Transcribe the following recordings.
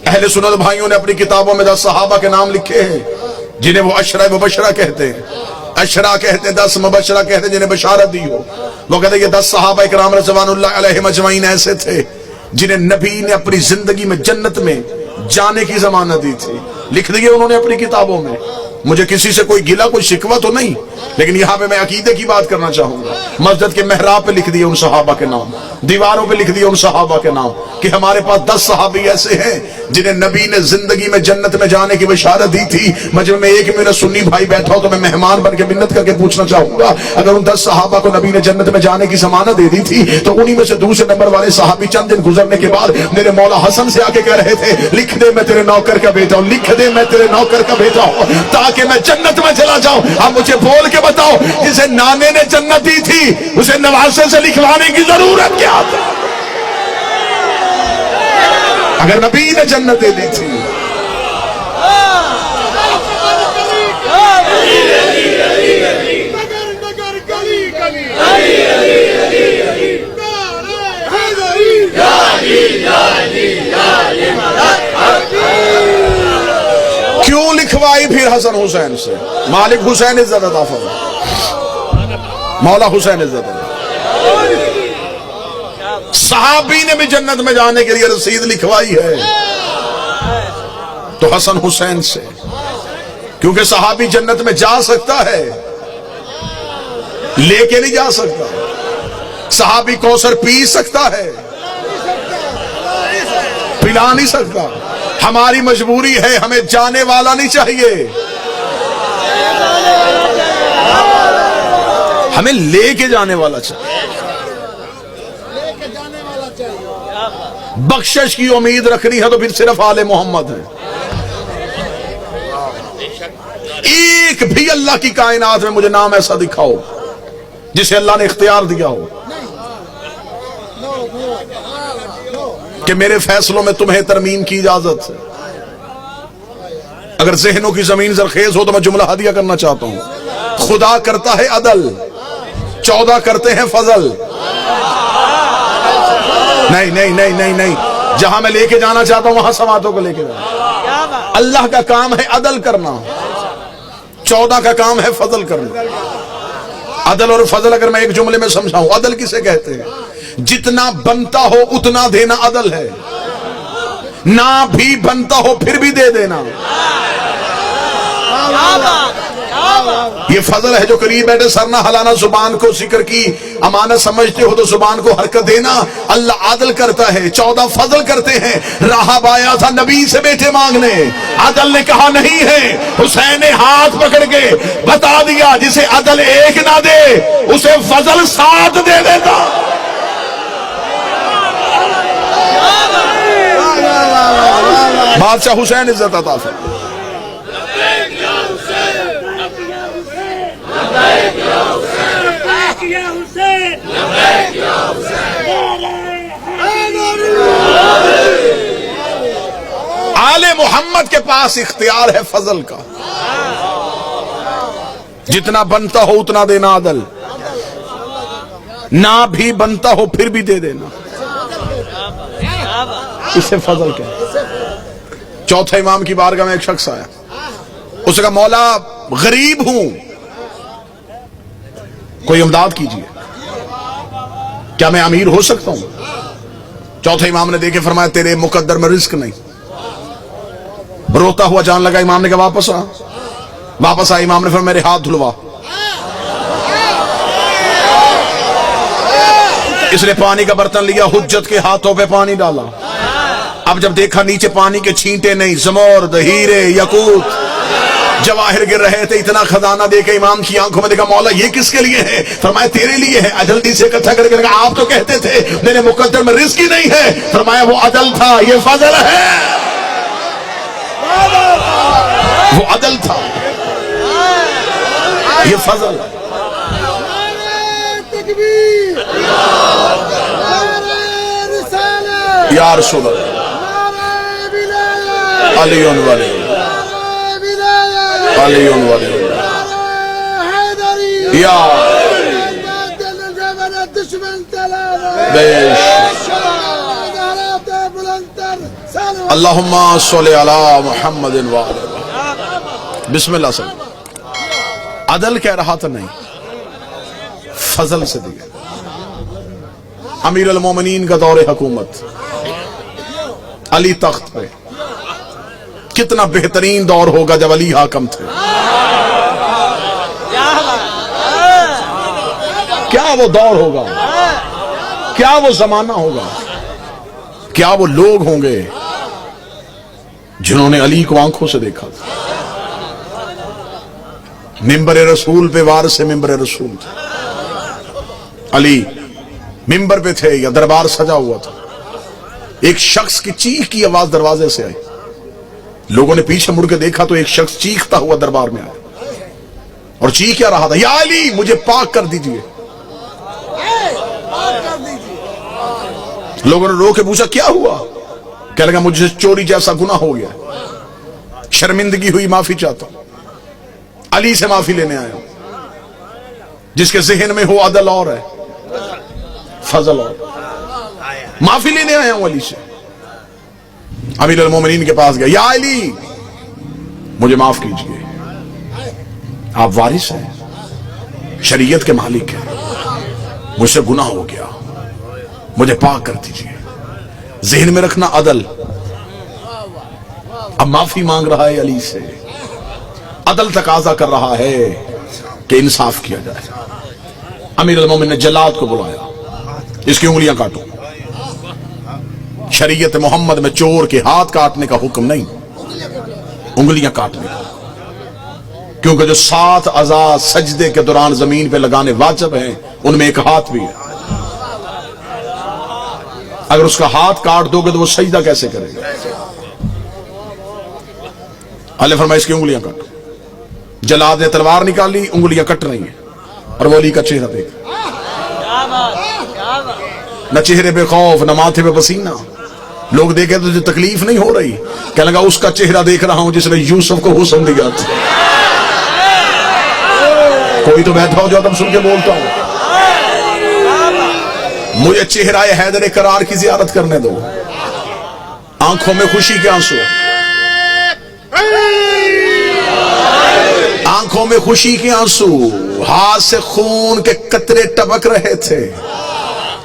اہل سنت بھائیوں نے اپنی کتابوں میں 10 صحابہ کے نام لکھے ہیں جنہیں وہ عشرہ مبشرہ کہتے ہیں. عشرہ کہتے ہیں 10 مبشرہ کہتے ہیں جنہیں بشارت دی ہو. وہ کہتے ہیں یہ 10 صحابہ اکرام رضوان اللہ علیہم اجمعین ایسے تھے جنہیں نبی نے اپنی زندگی میں جنت میں جانے کی ضمانت دی تھی. لکھ دیے انہوں نے اپنی کتابوں میں. مجھے کسی سے کوئی گلہ کوئی شکوہ تو نہیں، لیکن یہاں پہ میں عقیدے کی بات کرنا چاہوں گا. مسجد کے محراب پہ لکھ دیے ان صحابہ کے نام، دیواروں پہ لکھ دیے ان صحابہ کے نام کہ ہمارے پاس 10 صحابی ایسے ہیں جنہیں نبی نے زندگی میں جنت میں جانے کی بشارت دی تھی. مجھے میں ایک میرا سنی بھائی بیٹھا ہو تو میں مہمان بن کے منت کر کے پوچھنا چاہوں گا، اگر ان 10 صحابہ کو نبی نے جنت میں جانے کی ضمانت دے دی تھی تو انہی میں سے دوسرے نمبر والے صحابی چند دن گزرنے کے بعد میرے مولا حسن سے آ کے کہہ رہے تھے لکھ دے میں تیرے نوکر کا بیٹا ہوں، لکھ دے میں تیرے نوکر کا بیٹا ہوں تاکہ میں جنت میں چلا جاؤں. اب مجھے بول کے بتاؤ جسے نانے نے جنت دی تھی اسے نواسے سے لکھوانے کی ضرورت کیا تھی؟ اگر نبی نے جنت دے دی تھی. کیوں لکھوائی پھر حسن حسین سے؟ مالک حسین عزت عطا فرمائے، مولا حسین عزت عطا. صحابی نے بھی جنت میں جانے کے لیے رسید لکھوائی ہے تو حسن حسین سے، کیونکہ صحابی جنت میں جا سکتا ہے لے کے نہیں جا سکتا. صحابی کوثر پی سکتا ہے پلا نہیں سکتا. ہماری مجبوری ہے، ہمیں جانے والا نہیں چاہیے، ہمیں لے کے جانے والا چاہیے. بخشش کی امید رکھنی ہے تو پھر صرف آل محمد ہے. ایک بھی اللہ کی کائنات میں مجھے نام ایسا دکھاؤ جسے اللہ نے اختیار دیا ہو کہ میرے فیصلوں میں تمہیں ترمیم کی اجازت ہے. اگر ذہنوں کی زمین زرخیز ہو تو میں جملہ ہدیہ کرنا چاہتا ہوں. خدا کرتا ہے عدل، 14 کرتے ہیں فضل. نہیں نہیں نہیں نہیں نہیں، جہاں میں لے کے جانا چاہتا ہوں وہاں سماعتوں کو لے کے جانا. اللہ کا کام ہے عدل کرنا، 14 کا کام ہے فضل کرنا. عدل اور فضل اگر میں ایک جملے میں سمجھاؤں، عدل کسے کہتے ہیں؟ جتنا بنتا ہو اتنا دینا عدل ہے، نہ بھی بنتا ہو پھر بھی دے دینا یہ فضل ہے. جو قریب بیٹھے سر نہ ہلانا، زبان کو ذکر کی امانت سمجھتے ہو تو زبان کو حرکت دینا. اللہ عدل کرتا ہے، 14 فضل کرتے ہیں. راہب آیا تھا نبی سے بیٹے مانگنے، عدل نے کہا نہیں ہے. حسین نے ہاتھ پکڑ کے بتا دیا جسے عدل ایک نہ دے اسے فضل 7 دے دیتا. بادشاہ حسین عزت عطا فرمائے. آل محمد کے پاس اختیار ہے فضل کا، جتنا بنتا ہو اتنا دینا عدل، نہ بھی بنتا ہو پھر بھی دے دینا، اسے فضل کہتے ہیں. چوتھے امام کی بارگاہ میں ایک شخص آیا، اس نے کہا مولا غریب ہوں، کوئی امداد کیجیے، کیا میں امیر ہو سکتا ہوں؟ چوتھے امام نے دیکھے فرمایا تیرے مقدر میں رزق نہیں. روتا ہوا جان لگا. امام نے کہا واپس آ. واپس آئے. امام نے فرمایا میرے ہاتھ دھلوا. اس نے پانی کا برتن لیا، حجت کے ہاتھوں پہ پانی ڈالا. اب جب دیکھا نیچے پانی کے چھینٹے نہیں، زمرد، ہیرے، یاقوت، جواہر گر رہے تھے، اتنا خزانہ دے کے امام کی آنکھوں میں دیکھا مولا یہ کس کے لیے ہے؟ فرمایا تیرے لیے ہے. جلدی سے اکٹھا کر کے لگا آپ تو کہتے تھے میرے مقدر میں رزق ہی نہیں ہے. فرمایا وہ عدل تھا، یہ فضل ہے. وہ عدل تھا، یہ فضل. یا رسول اللہ علی ولی علی ولی یا بیش اللہم صلی علی محمد وعلی بسم اللہ صلی اللہ. عدل کہہ رہا تھا نہیں، فضل سے دیا. امیر المومنین کا دور حکومت، علی تخت پہ. کتنا بہترین دور ہوگا جب علی حاکم تھے. کیا وہ دور ہوگا، کیا وہ زمانہ ہوگا، کیا وہ لوگ ہوں گے جنہوں نے علی کو آنکھوں سے دیکھا تھا. ممبر رسول پہ وارث ممبر رسول تھے. علی ممبر پہ تھے یا دربار سجا ہوا تھا. ایک شخص کی چیخ کی آواز دروازے سے آئی. لوگوں نے پیچھے مڑ کے دیکھا تو ایک شخص چیختا ہوا دربار میں آیا اور چیخ کیا رہا تھا، یا علی مجھے پاک کر دیجئے. لوگوں نے رو کے پوچھا کیا ہوا؟ کہنے لگا مجھے چوری جیسا گناہ ہو گیا، شرمندگی ہوئی، معافی چاہتا ہوں. علی سے معافی لینے آیا ہوں جس کے ذہن میں ہو عدل اور ہے، فضل اور. معافی لینے آیا ہوں علی سے. امیر المومنین کے پاس گیا، یا علی مجھے معاف کیجئے، آپ وارث ہیں، شریعت کے مالک ہیں، مجھ سے گناہ ہو گیا، مجھے پاک کر دیجئے. ذہن میں رکھنا عدل. اب معافی مانگ رہا ہے علی سے. عدل تقاضا کر رہا ہے کہ انصاف کیا جائے. امیر المومنین نے جلاد کو بلایا، اس کی انگلیاں کاٹو. شریعت محمد میں چور کے ہاتھ کاٹنے کا حکم نہیں، انگلیاں کاٹنے کا. کیونکہ جو 7 اعضاء سجدے کے دوران زمین پہ لگانے واجب ہیں ان میں ایک ہاتھ بھی ہے. اگر اس کا ہاتھ کاٹ دو گے تو وہ سجدہ کیسے کرے گا؟ اللہ فرمائے اس کی انگلیاں کاٹو. جلاد نے تلوار نکالی، انگلیاں کٹ رہی ہیں اور وہ علی کا چہرہ دیکھ، نہ چہرے پہ خوف نہ ماتھے پہ پسینہ. لوگ دیکھے تو تکلیف نہیں ہو رہی. کہنے لگا اس کا چہرہ دیکھ رہا ہوں جس نے یوسف کو حسن دیا تھا. کوئی تو بیٹھا ہو جو تم سن کے بولتا ہوں. مجھے چہرہ حیدر کرار کی زیارت کرنے دو. آنکھوں میں خوشی کے آنسو، آنکھوں میں خوشی کے آنسو، ہاتھ سے خون کے قطرے ٹپک رہے تھے.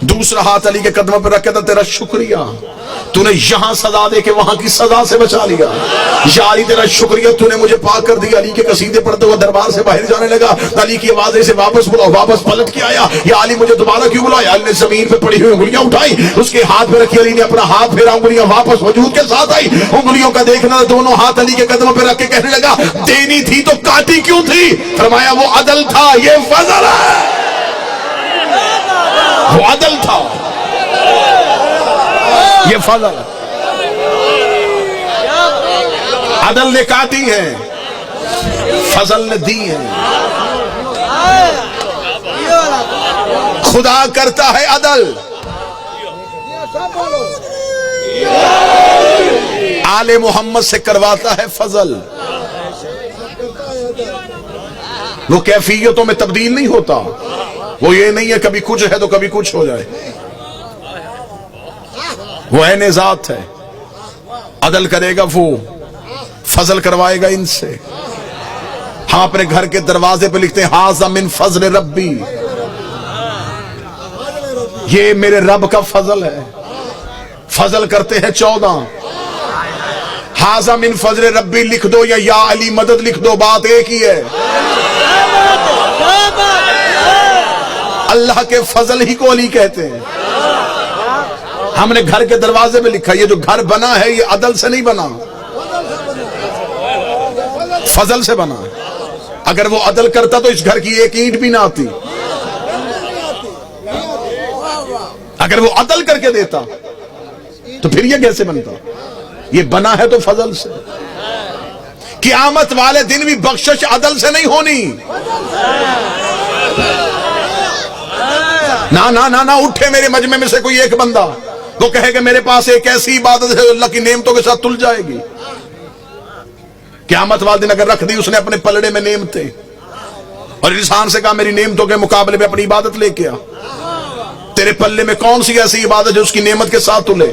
دوسرا ہاتھ علی کے قدموں پہ رکھے تھا، تیرا شکریہ تو نے یہاں سزا دے کے وہاں کی سزا سے بچا لیا. یا علی تیرا شکریہ تو نے مجھے پاک کر دیا. علی کے قصیدے پڑھتے ہوئے دربار سے باہر جانے لگا. علی کی آواز سے واپس بلاؤ، واپس پلٹ کے آیا. یا علی مجھے دوبارہ کیوں بلایا؟ علی نے زمین پہ پڑی ہوئی انگلیاں اٹھائی، اس کے ہاتھ پہ رکھی. علی نے اپنا ہاتھ پھیرا، انگلیاں واپس وجود کے ساتھ آئی. انگلیوں کا دیکھنا، دونوں ہاتھ علی کے قدموں پہ رکھ کے کہنے لگا دینی تھی تو کاٹی کیوں تھی؟ فرمایا وہ عدل تھا، یہ فضل ہے. وہ عدل تھا، یہ فضل ہے. عدل نے کاٹی ہے، فضل نے دی ہے. خدا کرتا ہے عدل، آل محمد سے کرواتا ہے فضل. وہ کیفیتوں میں تبدیل نہیں ہوتا. وہ یہ نہیں ہے کبھی کچھ ہے تو کبھی کچھ ہو جائے. وہ عین ذات ہے. عدل کرے گا وہ، فضل کروائے گا ان سے. ہم اپنے گھر کے دروازے پہ لکھتے ہیں ھذا من فضل ربی، یہ میرے رب کا فضل ہے. فضل کرتے ہیں 14. ھذا من فضل ربی لکھ دو یا علی مدد لکھ دو، بات ایک ہی ہے. اللہ کے فضل ہی کو علی کہتے ہیں. ہم نے گھر کے دروازے میں لکھا، یہ جو گھر بنا ہے یہ عدل سے نہیں بنا، فضل سے بنا. اگر وہ عدل کرتا تو اس گھر کی ایک اینٹ بھی نہ آتی. اگر وہ عدل کر کے دیتا تو پھر یہ کیسے بنتا؟ یہ بنا ہے تو فضل سے. قیامت والے دن بھی بخشش عدل سے نہیں ہونی. نہ اٹھے میرے مجمع میں سے کوئی ایک بندہ وہ کہے کہ میرے پاس ایک ایسی عبادت ہے اللہ کی نعمتوں کے ساتھ تل جائے گی. قیامت والے دن اگر رکھ دی اس نے اپنے پلڑے میں نعمتیں اور انسان سے کہا میری نعمتوں کے مقابلے میں اپنی عبادت لے کے آ، تیرے پلے میں کون سی ایسی عبادت جو اس کی نعمت کے ساتھ تلے؟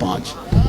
5।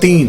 3,